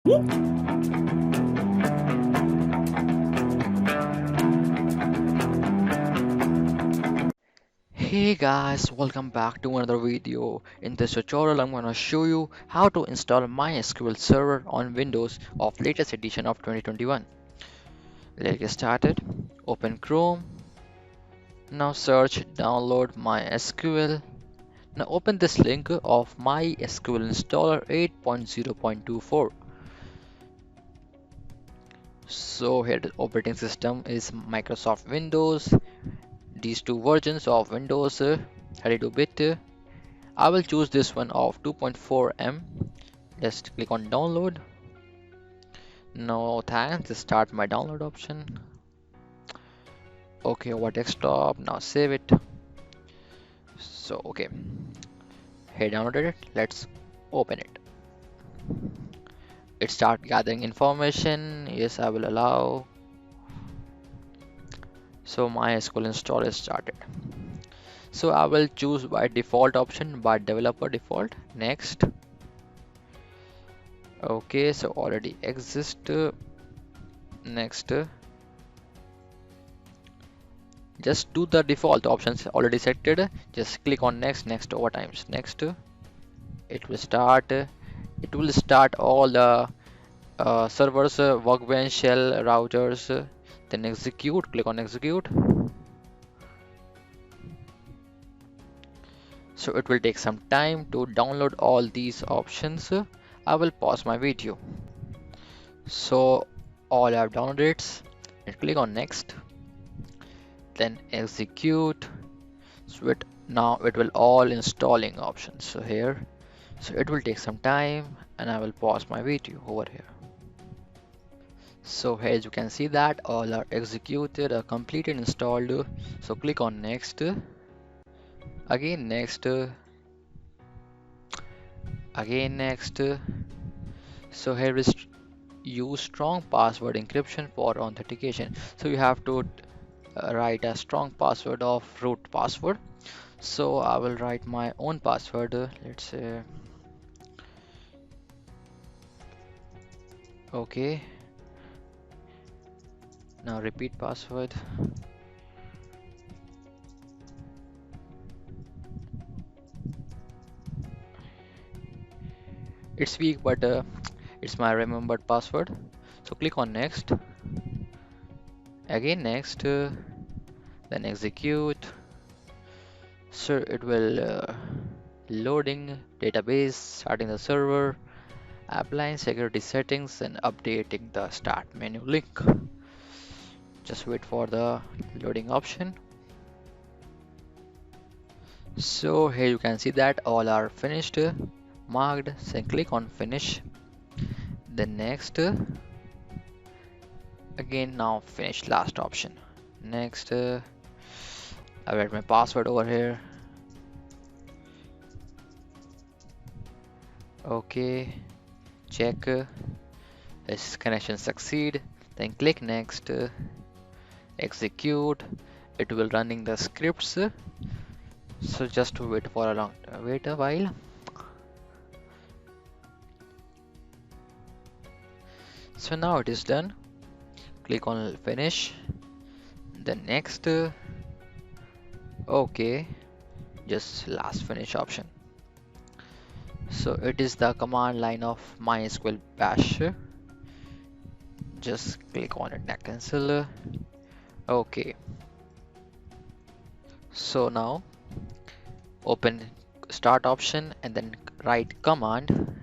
Hey guys, welcome back to another video. In this tutorial, I'm gonna show you how to install MySQL Server on Windows of latest edition of 2021. Let's get started. Open Chrome. Now search download MySQL. Now open this link of MySQL installer 8.0.24. So here the operating system is Microsoft Windows. These two versions of Windows 32-bit. I will choose this one of 2.4M. Just click on download. No thanks, just start my download option. Okay, over desktop, now save it. So okay, here downloaded it, let's open it. It start gathering information. Yes, I will allow. So MySQL install is started. So I will choose by default option, by developer default. Next. Okay, so already exist. Next. Just do the default options already selected. Just click on next over times. Next. It will start. It will start all the servers, workbench, shell, routers. Then execute. Click on execute. So it will take some time to download all these options. I will pause my video. So all I have downloaded it. And click on next. Then execute. So now it will all installing options. So here. So it will take some time and I will pause my video over here. So here as you can see that all are executed, completed, installed. So click on next, again next, again next. So here is use strong password encryption for authentication. So you have to write a strong password of root password. So I will write my own password. Let's say okay. Now repeat password. It's weak, but it's my remembered password. So click on next, again next, then execute. So it will loading database, starting the server, applying security settings, and updating the start menu link. Just wait for the loading option. So here you can see that all are finished, marked. So click on finish. Then next, again now finish last option. Next, I write my password over here. Okay, check. This connection succeed. Then click next. Execute. It will running the scripts. So just to wait for wait a while. So now it is done. Click on finish. Then next. Okay, just last finish option. So it is the command line of MySQL bash. Just click on it and cancel. Okay, so now open start option and then write command.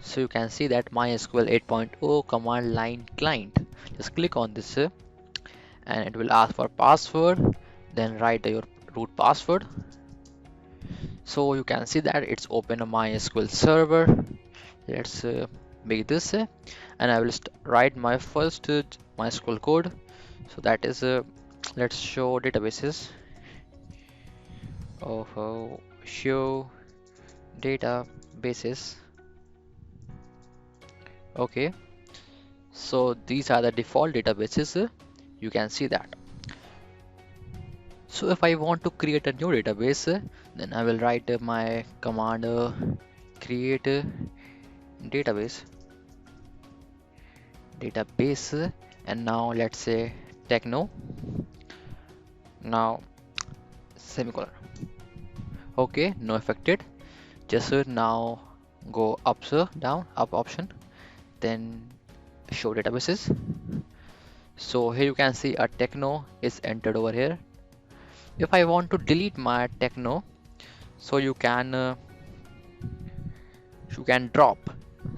So you can see that MySQL 8.0 command line client. Just click on this and it will ask for password. Then write your root password. So you can see that it's open a MySQL server. Let's make this and I will write my first MySQL code. So that is let's show databases. Oh, show databases. Okay, so these are the default databases. You can see that. So if I want to create a new database, then I will write my command create database, and now let's say Techno. Now semicolon. Okay, no affected. Just now go up, sir, down, up option, then show databases. So here you can see a Techno is entered over here. If I want to delete my Techno, so you can drop.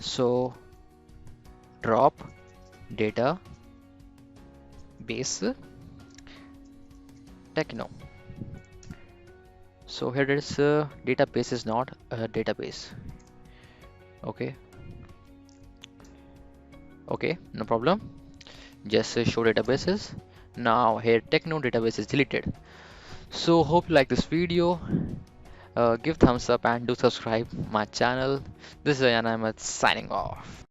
So drop database Techno. So here it is, database is not a database. Okay, no problem. Just show databases. Now here Techno database is deleted. So hope you like this video. Give thumbs up and do subscribe my channel. This is Ayan Ahmad signing off.